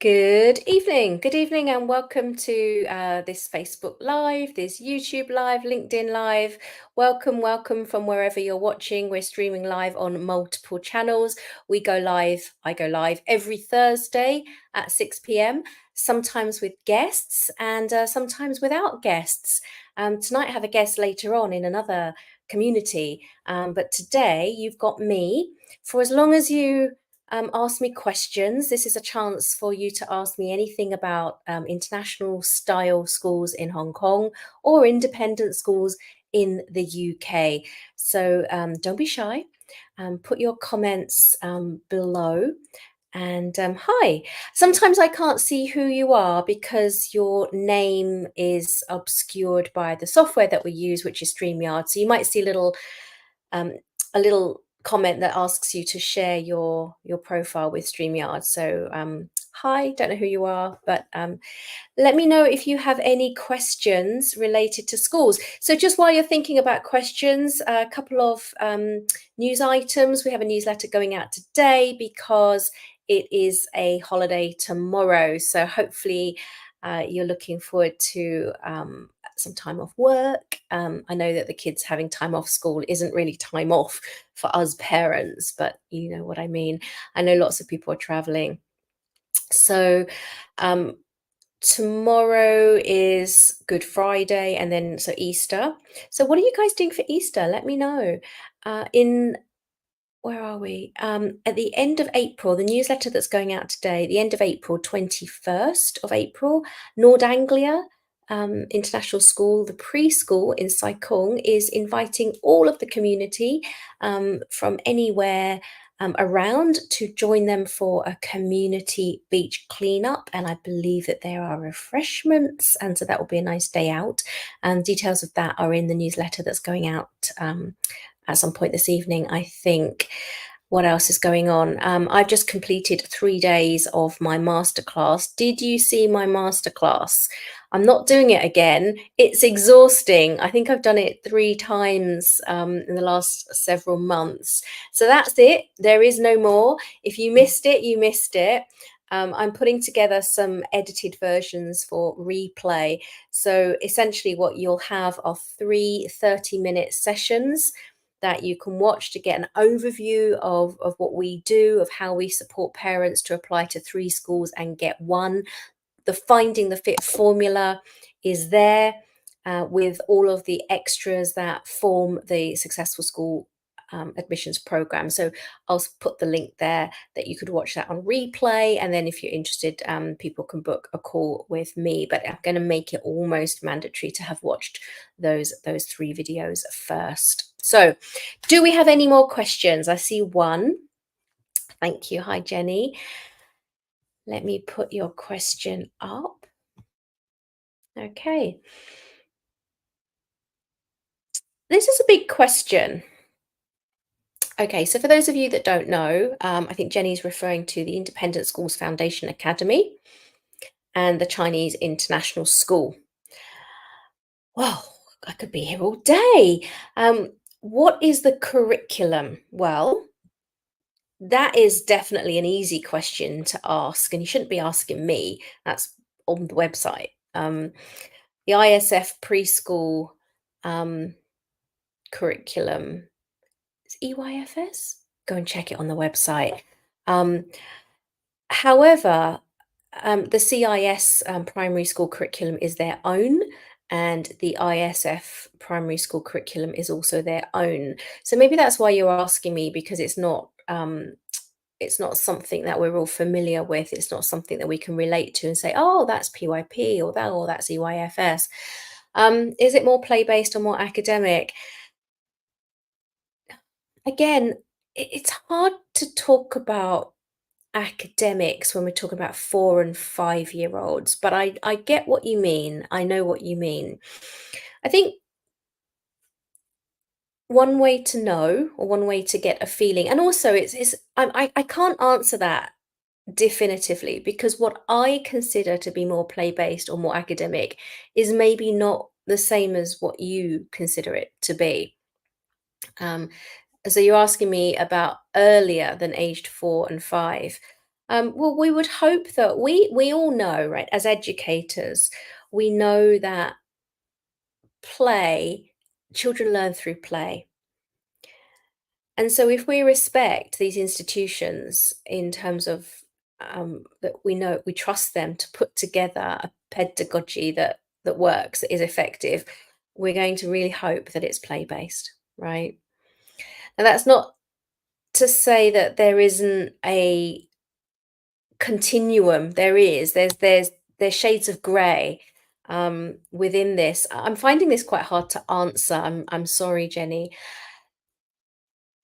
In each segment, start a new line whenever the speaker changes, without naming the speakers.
Good evening, and welcome to this Facebook Live, this YouTube Live, LinkedIn Live. Welcome from wherever you're watching. We're streaming live on multiple channels. I go live every Thursday at 6 p.m., sometimes with guests and sometimes without guests. Tonight I have a guest later on in another community, but today you've got me for as long as you ask me questions. This is a chance for you to ask me anything about international style schools in Hong Kong or independent schools in the UK. So don't be shy. Put your comments below. And hi. Sometimes I can't see who you are because your name is obscured by the software that we use, which is StreamYard. So you might see um, a little comment that asks you to share your profile with StreamYard. So hi, don't know who you are, but let me know if you have any questions related to schools. So just while you're thinking about questions, a couple of news items. We have a newsletter going out today because it is a holiday tomorrow. So hopefully you're looking forward to some time off work. I know that the kids having time off school isn't really time off for us parents, but you know what I mean. I know lots of people are traveling. So um, tomorrow is Good Friday and then so Easter. So what are you guys doing for Easter? Let me know. In where are we? At the end of April, the newsletter that's going out today, the end of April, 21st of April, Nord Anglia International School, the preschool in Sai Kung, is inviting all of the community from anywhere around to join them for a community beach cleanup. And I believe that there are refreshments, and so that will be a nice day out. And details of that are in the newsletter that's going out at some point this evening, I think. What else is going on? I've just completed 3 days of my masterclass. Did you see my masterclass? I'm not doing it again. It's exhausting. I think I've done it 3 times in the last several months. So that's it. There is no more. If you missed it, you missed it. I'm putting together some edited versions for replay. So essentially what you'll have are 3 30-minute sessions that you can watch to get an overview of what we do, of how we support parents to apply to 3 schools and get 1. The Finding the Fit formula is there with all of the extras that form the Successful School admissions program. So I'll put the link there that you could watch that on replay. And then if you're interested, people can book a call with me. But I'm going to make it almost mandatory to have watched those 3 videos first. So do we have any more questions? I see one. Thank you. Hi, Jenny. Let me put your question up. Okay. This is a big question. Okay, so for those of you that don't know, I think Jenny's referring to the Independent Schools Foundation Academy and the Chinese International School. Well, I could be here all day. What is the curriculum? Well, that is definitely an easy question to ask, and you shouldn't be asking me. That's on the website. The ISF preschool curriculum is EYFS. Go and check it on the website. However, the CIS primary school curriculum is their own, and the ISF primary school curriculum is also their own. So maybe that's why you're asking me, because it's not something that we're all familiar with. It's not something that we can relate to and say, oh, that's PYP or that's EYFS. Is it more play-based or more academic? Again, it's hard to talk about academics when we're talking about 4 and 5-year-olds, but I get what you mean. I know what you mean. I think one way to know, or one way to get a feeling, and also I can't answer that definitively, because what I consider to be more play-based or more academic is maybe not the same as what you consider it to be. So you're asking me about earlier than aged 4 and 5. Well, we would hope that we all know, right, as educators, we know that play children learn through play. And so if we respect these institutions in terms of that we know we trust them to put together a pedagogy that works, that is effective, we're going to really hope that it's play based, right? And that's not to say that there isn't a continuum. There is. There's shades of grey within this. I'm finding this quite hard to answer. I'm sorry, Jenny.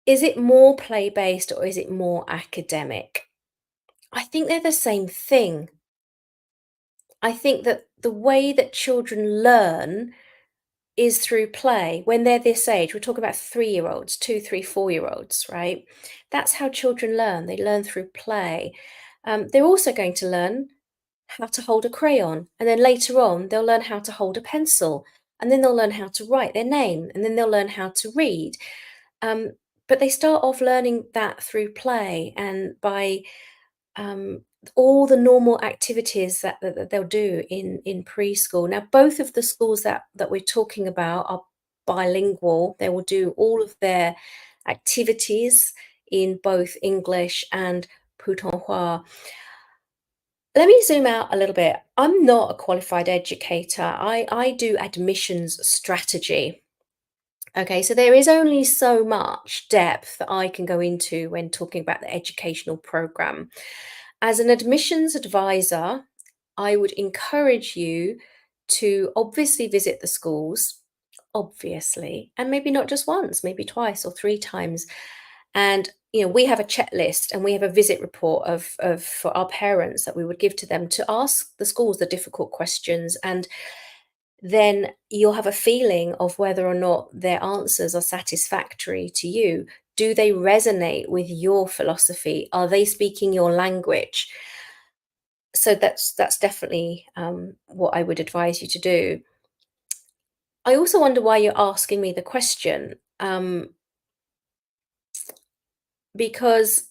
Is it more play based or is it more academic? I think they're the same thing. I think that the way that children learn is through play. When they're this age, we're talking about 3-year olds, 2, 3, 4-year olds, right? That's how children learn. They learn through play. They're also going to learn how to hold a crayon. And then later on, they'll learn how to hold a pencil. And then they'll learn how to write their name. And then they'll learn how to read. Um, but they start off learning that through play and by um, all the normal activities that they'll do in preschool. Now, both of the schools that we're talking about are bilingual. They will do all of their activities in both English and Putonghua. Let me zoom out a little bit. I'm not a qualified educator. I do admissions strategy. Okay, so there is only so much depth that I can go into when talking about the educational program. As an admissions advisor, I would encourage you to obviously visit the schools, obviously, and maybe not just once, maybe twice or three times. And we have a checklist and we have a visit report of for our parents that we would give to them to ask the schools the difficult questions, and then you'll have a feeling of whether or not their answers are satisfactory to you. Do they resonate with your philosophy? Are they speaking your language? So that's definitely what I would advise you to do. I also wonder why you're asking me the question, because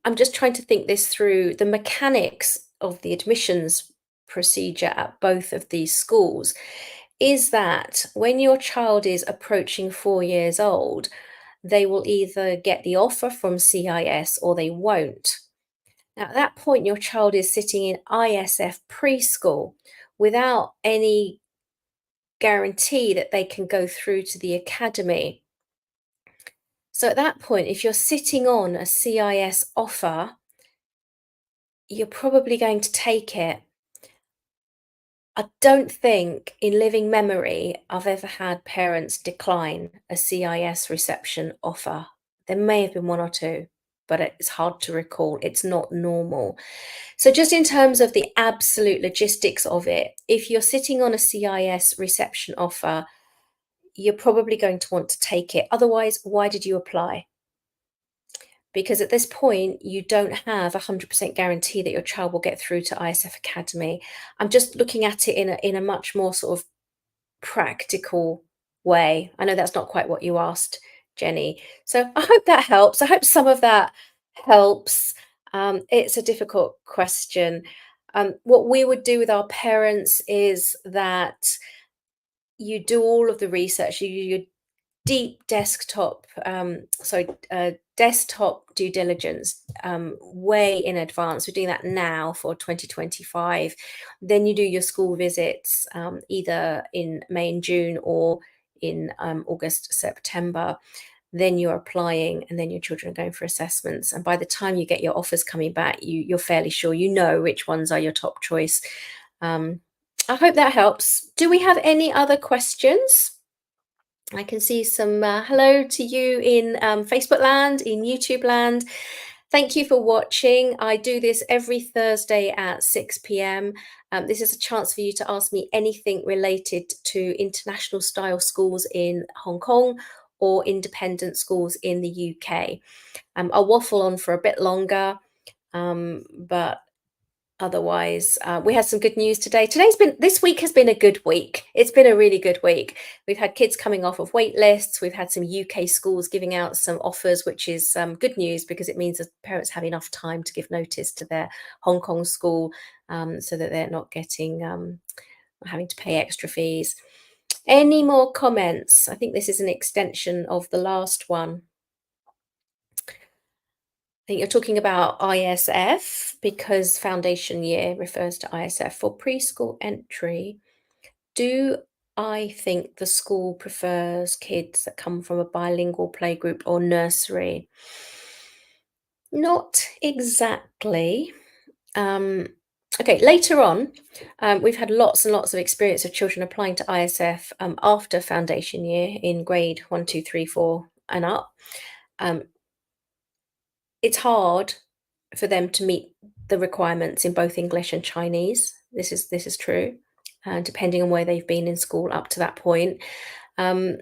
I'm just trying to think this through. The mechanics of the admissions procedure at both of these schools is that when your child is approaching 4 years old, they will either get the offer from CIS or they won't. Now, at that point, your child is sitting in ISF preschool without any guarantee that they can go through to the academy. So at that point, if you're sitting on a CIS offer, you're probably going to take it. I don't think in living memory I've ever had parents decline a CIS reception offer. There may have been one or two, but it's hard to recall. It's not normal. So, just in terms of the absolute logistics of it, if you're sitting on a CIS reception offer, you're probably going to want to take it. Otherwise, why did you apply? Because at this point, you don't have a 100% guarantee that your child will get through to ISF Academy. I'm just looking at it in a much more sort of practical way. I know that's not quite what you asked, Jenny. So I hope that helps. I hope some of that helps. It's a difficult question. What we would do with our parents is that you do all of the research, you do your deep desktop due diligence way in advance. We're doing that now for 2025. Then you do your school visits either in May and June or in August, September. Then you're applying, and then your children are going for assessments. And by the time you get your offers coming back, you're fairly sure you know which ones are your top choice. Um, I hope that helps. Do we have any other questions? I can see some hello to you in Facebook land, in YouTube land. Thank you for watching. I do this every Thursday at 6 p.m. This is a chance for you to ask me anything related to international style schools in Hong Kong or independent schools in the UK. I'll waffle on for a bit longer, but Otherwise, we had some good news today. This week has been a good week. It's been a really good week. We've had kids coming off of wait lists. We've had some UK schools giving out some offers, which is good news because it means that parents have enough time to give notice to their Hong Kong school, so that they're not getting having to pay extra fees. Any more comments? I think this is an extension of the last one. I think you're talking about ISF because foundation year refers to ISF. For preschool entry, do I think the school prefers kids that come from a bilingual playgroup or nursery? Not exactly. Um, okay, later on, we've had lots and lots of experience of children applying to ISF after foundation year in grade 1, 2, 3, 4, and up. Um, it's hard for them to meet the requirements in both English and Chinese. This is true, depending on where they've been in school up to that point. Um,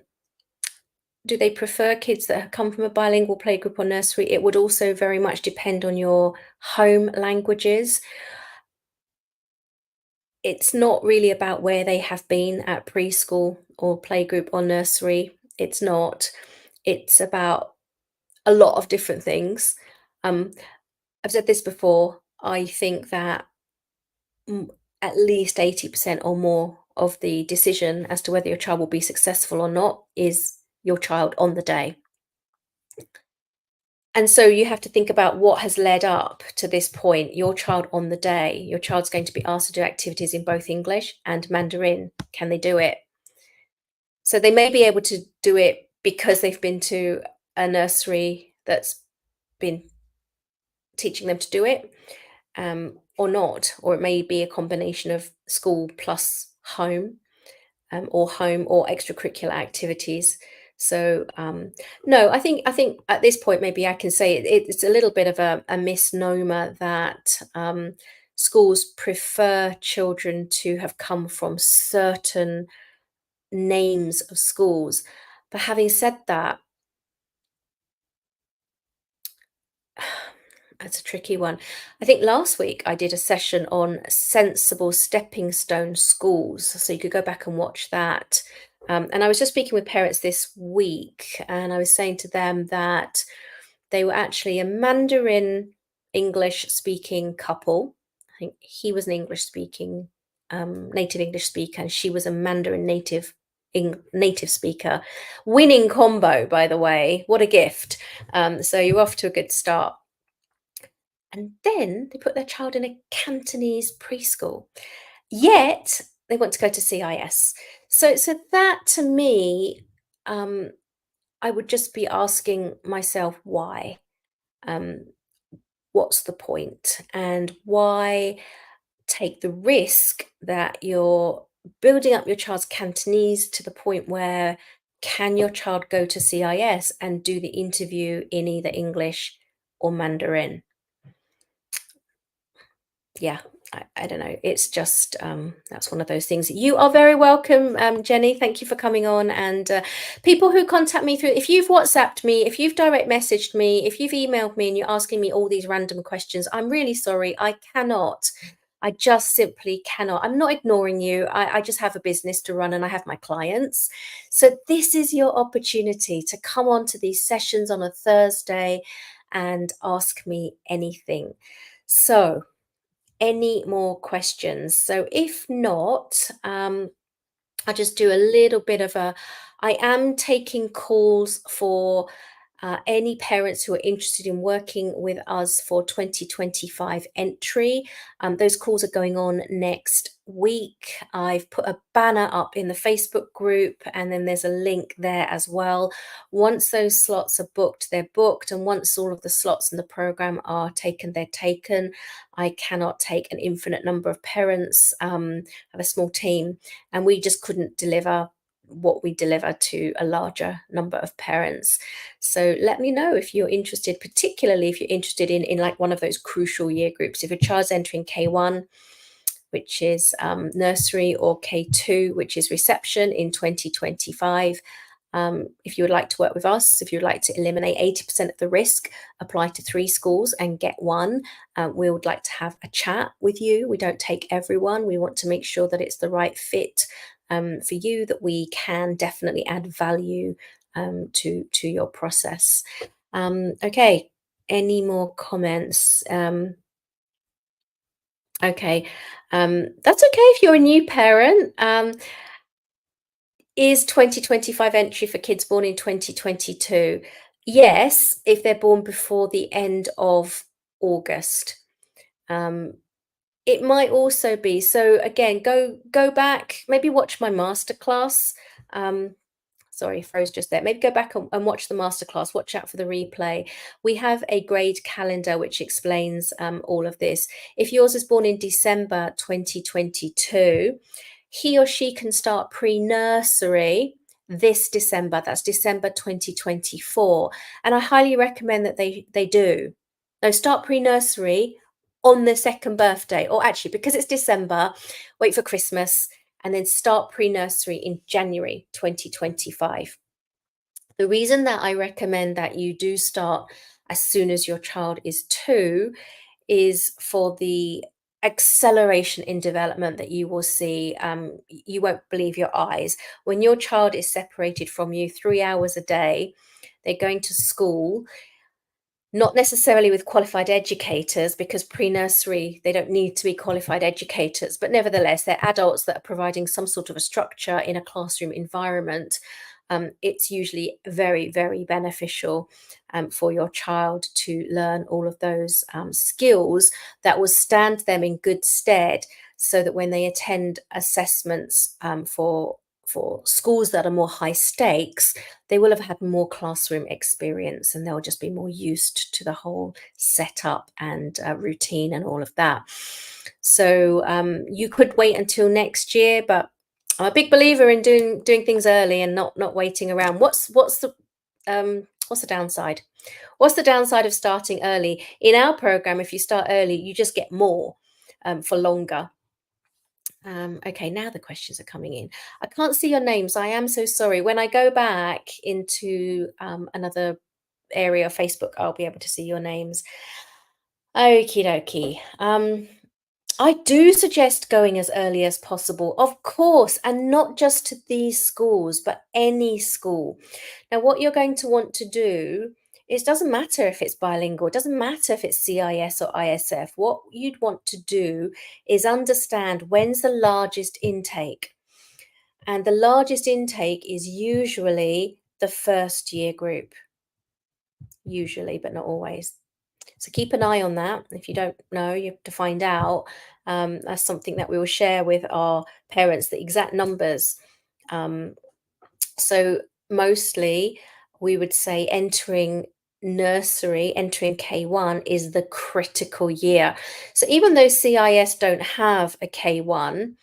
do they prefer kids that have come from a bilingual playgroup or nursery? It would also very much depend on your home languages. It's not really about where they have been at preschool or playgroup or nursery. It's not. It's about a lot of different things. Um, I've said this before. I think that mm, at least 80% or more of the decision as to whether your child will be successful or not is your child on the day. And so you have to think about what has led up to this point. Your child on the day, your child's going to be asked to do activities in both English and Mandarin. Can they do it? So they may be able to do it because they've been to a nursery that's been teaching them to do it, or not. Or it may be a combination of school plus home, or home or extracurricular activities. So no, I think at this point maybe I can say it's a little bit of a misnomer that schools prefer children to have come from certain names of schools. But having said that, that's a tricky one. I think last week I did a session on sensible stepping stone schools. So you could go back and watch that. And I was just speaking with parents this week, and I was saying to them that they were actually a Mandarin English speaking couple. I think he was an English speaking, native English speaker, and she was a Mandarin native speaker. Winning combo, by the way. What a gift. So you're off to a good start. And then they put their child in a Cantonese preschool. Yet they want to go to CIS. So that to me, um, I would just be asking myself why. Um, what's the point? And why take the risk that you're building up your child's Cantonese to the point where can your child go to CIS and do the interview in either English or Mandarin? Yeah, I don't know. It's just that's one of those things. You are very welcome, Jenny. Thank you for coming on. And people who contact me through, if you've WhatsApped me, if you've direct messaged me, if you've emailed me, and you're asking me all these random questions, I'm really sorry. I cannot. I just simply cannot. I'm not ignoring you. I just have a business to run and I have my clients. So this is your opportunity to come on to these sessions on a Thursday and ask me anything. So any more questions? So if not, I'll just do a little bit of a. I am taking calls for any parents who are interested in working with us for 2025 entry. Those calls are going on next week. I've put a banner up in the Facebook group, and then there's a link there as well. Once those slots are booked, they're booked. And once all of the slots in the program are taken, they're taken. I cannot take an infinite number of parents. I have a small team, and we just couldn't deliver what we deliver to a larger number of parents. So let me know if you're interested, particularly if you're interested in like one of those crucial year groups. If your child's entering K1, which is nursery, or K2, which is reception in 2025, If you would like to work with us, if you would like to eliminate 80% of the risk, apply to 3 schools and get one. We would like to have a chat with you. We don't take everyone. We want to make sure that it's the right fit for you, that we can definitely add value to your process. Okay, any more comments? Okay, that's okay if you're a new parent. Is 2025 entry for kids born in 2022? Yes, if they're born before the end of August. Um, it might also be, so again, go back, maybe watch my masterclass. Um, Sorry, froze just there. Maybe go back and watch the masterclass. Watch out for the replay. We have a grade calendar which explains all of this. If yours is born in December 2022, he or she can start pre-nursery this December. That's December 2024. And I highly recommend that they do. No, start pre-nursery on the second birthday, or actually, because it's December, wait for Christmas and then start pre-nursery in January 2025. The reason that I recommend that you do start as soon as your child is 2 is for the acceleration in development that you will see. You won't believe your eyes. When your child is separated from you 3 hours a day, they're going to school, not necessarily with qualified educators, because pre-nursery, they don't need to be qualified educators, but nevertheless, they're adults that are providing some sort of a structure in a classroom environment. It's usually very, very beneficial for your child to learn all of those skills that will stand them in good stead, so that when they attend assessments for schools that are more high stakes, they will have had more classroom experience and they'll just be more used to the whole setup and routine and all of that. So you could wait until next year, but I'm a big believer in doing things early and not waiting around. What's the downside? What's the downside of starting early? In our program, if you start early, you just get more for longer. Okay, now the questions are coming in. I can't see your names. I am so sorry. When I go back into another area of Facebook, I'll be able to see your names. Okie dokie. I do suggest going as early as possible, of course, and not just to these schools, but any school. Now, what you're going to want to do is, doesn't matter if it's bilingual, it doesn't matter if it's CIS or ISF. What you'd want to do is understand when's the largest intake. And the largest intake is usually the first year group, usually, but not always. So keep an eye on that. If you don't know, you have to find out. That's something that we will share with our parents, the exact numbers. So mostly we would say entering nursery, entering K1 is the critical year. So even though CIS don't have a K1,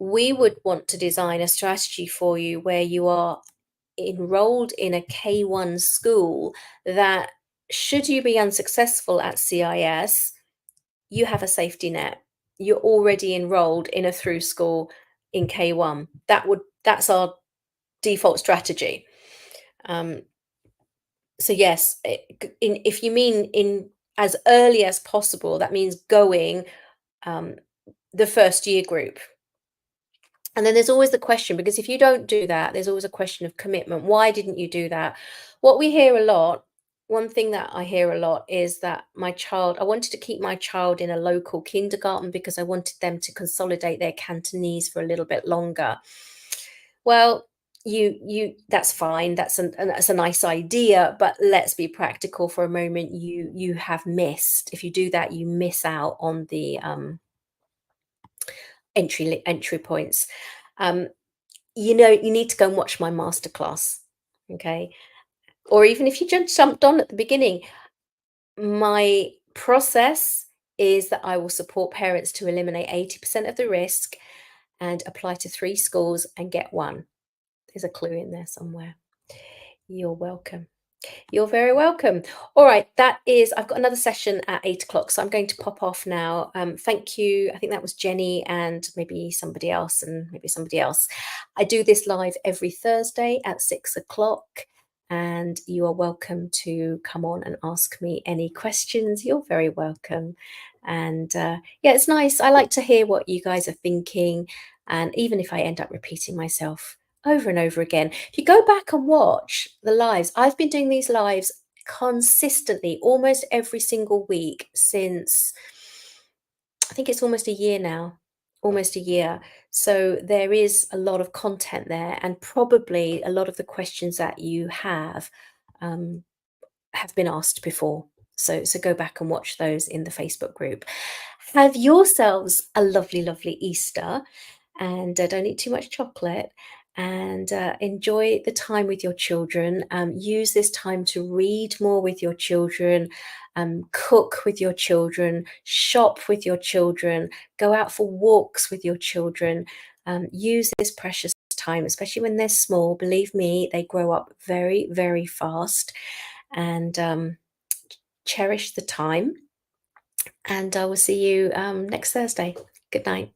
we would want to design a strategy for you where you are enrolled in a K1 school that, should you be unsuccessful at CIS, you have a safety net. You're already enrolled in a through school in K1. That's our default strategy. So yes, if you mean in as early as possible, that means going the first year group. And then there's always the question, because if you don't do that, there's always a question of commitment. Why didn't you do that? What we hear a lot, one thing that I hear a lot is that I wanted to keep my child in a local kindergarten because I wanted them to consolidate their Cantonese for a little bit longer. Well, that's fine. That's a nice idea, but let's be practical for a moment. You have missed, if you do that, you miss out on the entry points. You need to go and watch my masterclass, okay? Or even if you just jumped on at the beginning, my process is that I will support parents to eliminate 80% of the risk and apply to 3 schools and get one. There's a clue in there somewhere. You're welcome. You're very welcome. All right, I've got another session at 8 o'clock, so I'm going to pop off now. Thank you. I think that was Jenny and maybe somebody else, and maybe somebody else. I do this live every Thursday at 6 o'clock, and you are welcome to come on and ask me any questions. You're very welcome. And yeah, it's nice. I like to hear what you guys are thinking. And even if I end up repeating myself, over and over again. If you go back and watch the lives, I've been doing these lives consistently almost every single week since I think it's almost a year now. Almost a year. So there is a lot of content there, and probably a lot of the questions that you um, have been asked before. So go back and watch those in the Facebook group. Have yourselves a lovely, lovely Easter, and don't eat too much chocolate, and enjoy the time with your children. Use this time to read more with your children, cook with your children, shop with your children, go out for walks with your children. Use this precious time, especially when they're small. Believe me, they grow up very, very fast, and cherish the time. And I will see you next Thursday. Good night.